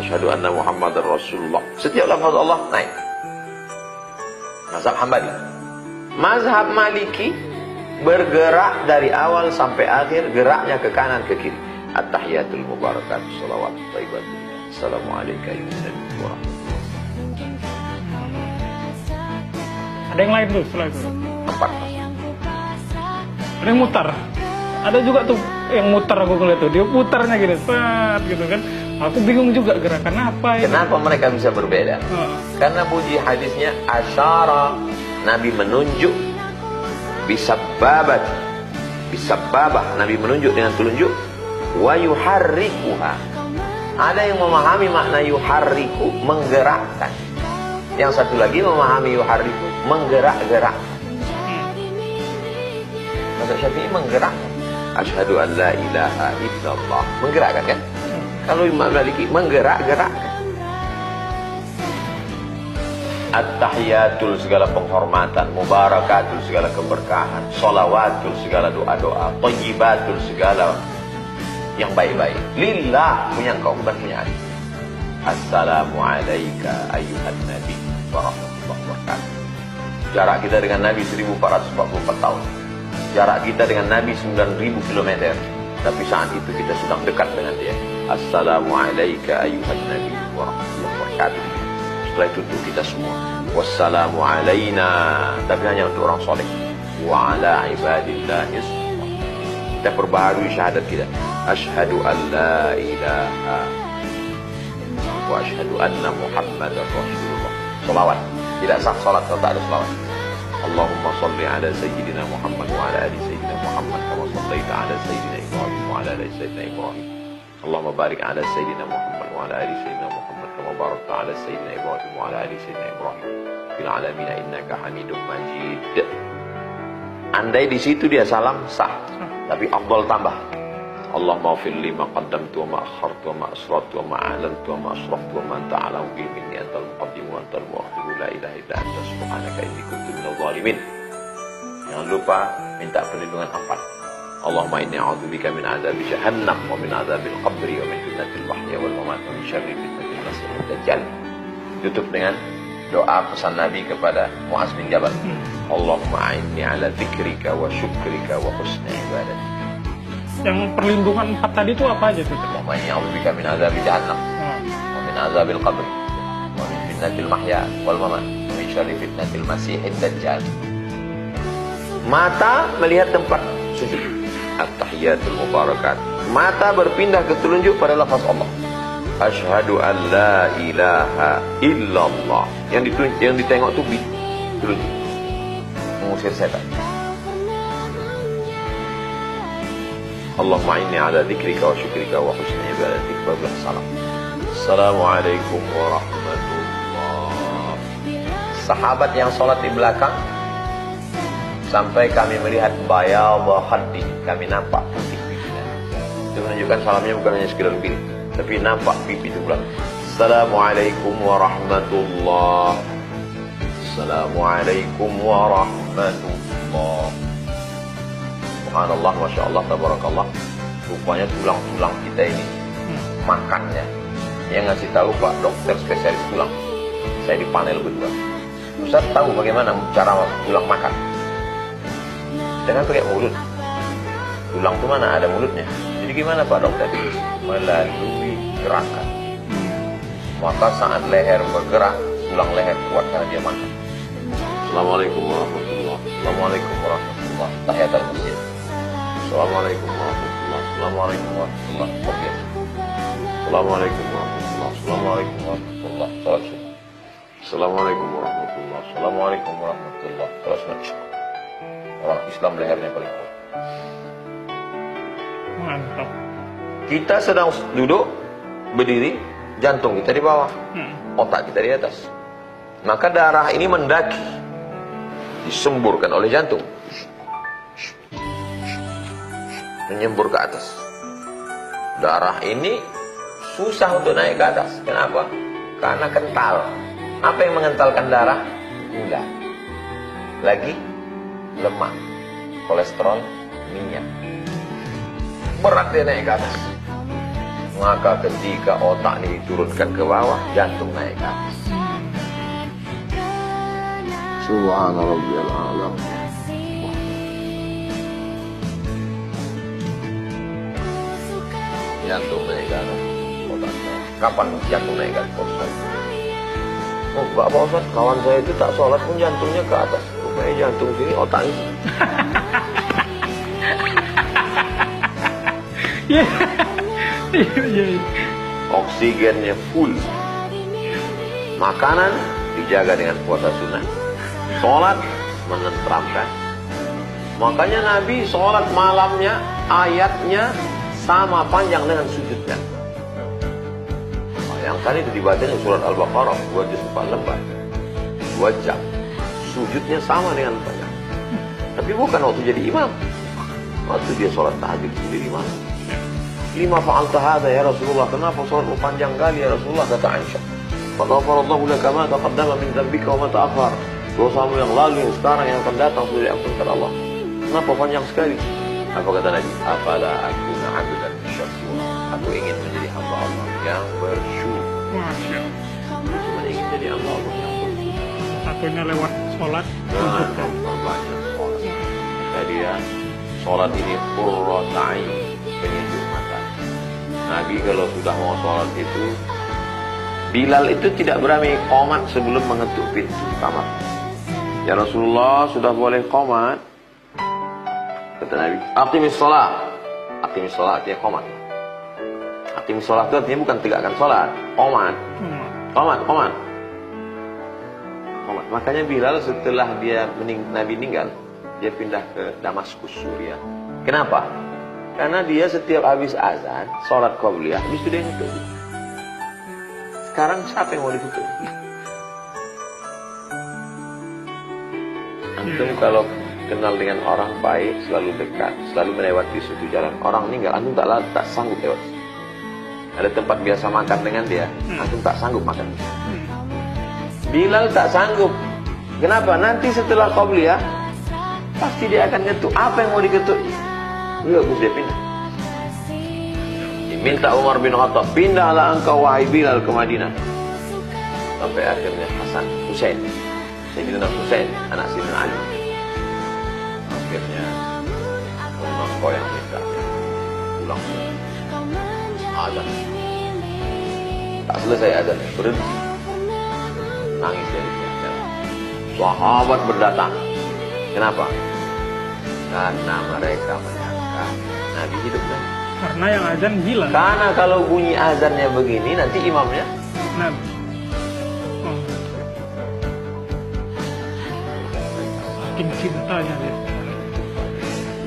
Asyhadu anna Muhammadar Rasulullah. Setiap lafaz Allah naik. Mazhab Hambali. Mazhab Maliki bergerak dari awal sampai akhir, geraknya ke kanan ke kiri. At-tahiyatul mubarakatuh shalawat thayyibatun. Assalamualaikum warahmatullahi wabarakatuh. Ada yang lain tuh setelah itu? 4. Ada yang mutar. Ada juga tuh yang mutar, aku ngeliat tuh. Dia putarnya gini, set gitu kan. Aku bingung juga gerakan apa ini. Kenapa mereka bisa berbeda? Karena bunyi hadisnya asyara, Nabi menunjuk, bisabbabat, bisabbabah, Nabi menunjuk dengan telunjuk, wa yuharrikuha. Ada yang memahami makna yuharriku, menggerakkan. Yang satu lagi memahami yuharriku, menggerak-gerak. Mazhab Syafi'i menggerakkan. Asyhadu an la ilaha illallah, menggerakkan kan? Kalau Imam Maliki menggerak-gerakkan. At-tahiyatul segala penghormatan, mubarakatul segala keberkahan, sholawatul segala doa-doa, thayyibatul segala yang baik-baik. Lillah, punya engkau, bukan punya aku. Assalamu alayka ayyuhan nabi wa rahmatullahi wabarakatuh. Jarak kita dengan Nabi 1444 tahun. Jarak kita dengan Nabi 9.000 km. Tapi saat itu kita sedang dekat dengan dia. Assalamu alayka ayyuhan nabi wa rahmatullahi wabarakatuh. Setelah itu untuk kita semua. Wassalamu alayna. Tapi hanya untuk orang soleh. Wa ala ibadillahis. Kita perbaharui syahadat kita. Asyhadu an la ilaha wa asyhadu anna Muhammadar Rasulullah. Salawat. Tidak sah salat kalau tak ada salawat. Allahumma salli ala sayyidina Muhammad wa ala ali sayyidina Muhammad kama sallaita ala sayyidina Ibrahim wa ala ali sayyidina Ibrahim. Allahumma barik ala sayyidina Muhammad wa ala ali sayyidina Muhammad kama barakta ala sayyidina Ibrahim wa ala ali sayyidina Ibrahim fil alamin innaka Hamidum Majid. Andai di situ dia salam sah, tapi afdal tambah. Allahumma ighfir li ma qaddamtu wa ma akhartu wa ma asrartu wa ma a'lantu wa ma asraftu wa ma anta a'lamu bihi minni antal muqaddim wa antal muakhir la ilaha illa anta subhanaka inni kuntu minadh dhalimin. Jangan lupa minta perlindungan 4. Allahumma inni a'udzubika min adzabi jahannam wa min adzabil qabri wa min fitnatil mahya wal mamat wa min syarri fitnatil masiihid dajjal. Tutup dengan doa pesan Nabi kepada Muaz bin Jabal. Allahumma a'inni ala dzikrika wa syukrika wa husni ibadatik. Yang perlindungan 4 tadi itu apa aja tuh? Allahumma inni a'udzubika min adzabi jahannam wa min adzabil qabr wa min fitnatil mahya wal mamat wa min syarri fitnatil masiihid dajjal. Mata melihat tempat sujud. At-tahiyatul mubarakat. Mata berpindah ke telunjuk pada lafaz Allah. Asyhadu an la ilaha illallah. Yang ditengok tu telunjuk. Mengusir setan. Allahumma inni ala dzikrika wa syukrika wa husni ibadatik. Bablah salam. Assalamualaikum warahmatullahi. Sahabat yang sholat di belakang, sampai kami melihat bayadh khaddi, kami nampak putih pipinya. Itu menunjukkan salamnya bukan hanya sekedar pilih, tapi nampak pipi itu belakang. Assalamualaikum warahmatullahi. Assalamualaikum warahmatullahi. Subhanallah, Masya Allah, Tabarakallah. Rupanya tulang-tulang kita ini makannya. Yang ngasih tahu Pak dokter spesialis tulang. Saya di panel berdua. Ustaz tahu bagaimana cara tulang makan? Dengan pakai mulut. Tulang itu mana ada mulutnya. Jadi gimana Pak dokter? Melalui gerakan. Maka saat leher bergerak, tulang leher kuat karena dia makan. Assalamualaikum warahmatullahi wabarakatuh. Assalamualaikum warahmatullahi wabarakatuh. Tahiyatul masjid. Assalamualaikum warahmatullahi wabarakatuh. Assalamualaikum warahmatullahi wabarakatuh. Assalamualaikum warahmatullahi wabarakatuh. Assalamualaikum warahmatullahi wabarakatuh. Assalamualaikum warahmatullahi wabarakatuh. Assalamualaikum warahmatullahi wabarakatuh. Orang Islam lehernya paling kuat. Mantap. Kita sedang duduk, berdiri, jantung kita di bawah, otak kita di atas. Maka darah ini mendaki, disemburkan oleh jantung, menyembur ke atas. Darah ini susah untuk naik ke atas. Kenapa? Karena kental. Apa yang mengentalkan darah? Gula. Lagi lemak, kolesterol, minyak. Berat dia naik ke atas. Maka ketika otak ini diturunkan ke bawah, jantung naik ke atas. Subhana rabbiyal a'la. Jantung naik ke atas. Kapan jantung naik ke atas? Oh, Pak Ustaz, kawan saya itu tak sholat pun jantungnya ke atas. Rupanya jantung sini, otaknya. Oksigennya full. Makanan dijaga dengan puasa sunnah. Sholat menenteramkan. Makanya Nabi sholat malamnya, ayatnya sama panjang dengan sujudnya. Yang tadi itu dibacanya surat Al-Baqarah 2 juz 4 lembar 2 jam. Sujudnya sama dengan panjang. Tapi bukan waktu jadi imam, waktu dia sholat tahajud sendiri malam. Lima fa'alta hadha ya Rasulullah, kenapa sholatmu panjang kali ya Rasulullah, kata Aisyah. Faghafarallahu laka ma taqaddama min dzambika wa ma ta'akhkhar. Dosamu yang lalu, yang sekarang, yang akan datang sudah diampunkan Allah. Kenapa panjang sekali? Apa kata Nabi? Afala akuna 'abdan syakur. Aku ingin menjadi hamba Allah yang bersyukur. Masya Allah. Cuma ingin jadi hamba Allah yang bersyukur. Satunya lewat sholat. Dan memperbanyak sholat. Jadi ya, sholat ini qurratu 'ain, penyejuk mata. Nabi kalau sudah mau sholat itu, Bilal itu tidak berani qomat sebelum mengetuk pintu kamar. Ya Rasulullah, sudah boleh qomat? Kata Nabi, aqimis sholat. Aqimis sholat, artinya qomat. Aqimis sholat itu artinya bukan tegakkan sholat, qomat. Qomat, qomat. Qomat. Makanya Bilal setelah Nabi meninggal, dia pindah ke Damaskus, Suriah. Kenapa? Karena dia setiap habis azan, sholat qabliyah, habis itu dia ngetuk. Sekarang siapa yang mau ditutup? Antum kalau kenal dengan orang baik, selalu dekat, selalu melewati suatu jalan. Orang meninggal, antum tak sanggup lewat. Ada tempat biasa makan dengan dia, antum tak sanggup makan. Bilal tak sanggup. Kenapa? Nanti setelah qabliyah, pasti dia akan ngetuk. Apa yang mau diketuk? Enggak, dia pindah. Minta Umar bin Khattab, pindahlah engkau wahai Bilal ke Madinah. Sampai akhirnya Hasan, Husain, Sayyidina Husain, anak Sayyidina Ali. Akhirnya memang kau yang minta pulang. Azan. Tak selesai azan, berhenti. Nangis dari jalan. Sahabat berdatang. Kenapa? Karena mereka menyangka Nabi hidup lagi. Karena yang azan Bilal. Karena kalau bunyi azannya begini, nanti imamnya Nabi. Oh. Saking cintanya dia.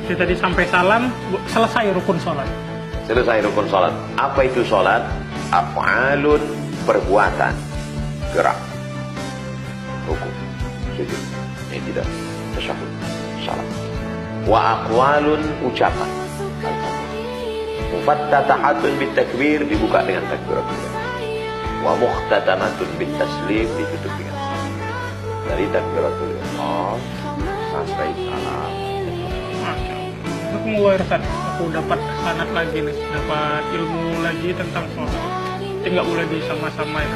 Dia tadi sampai salam, selesai rukun sholat. selesai rukun sholat. Apa itu sholat? Af'alun, perbuatan, gerak, rukun, sujud. Ini tidak tasyahud, salat. Wa aqwalun, ucapan. Mufattatahatun bitakbir, dibuka dengan takbiratul. Wa mukhtatamatun bitaslim, ditutup dengan salam. Dari takbiratul ihram sampai salam. Masya Allah. Aku mulai Ustaz, aku dapat sanad lagi nih, dapat ilmu lagi tentang sholat. Tinggal mulai bisa sama-sama ya.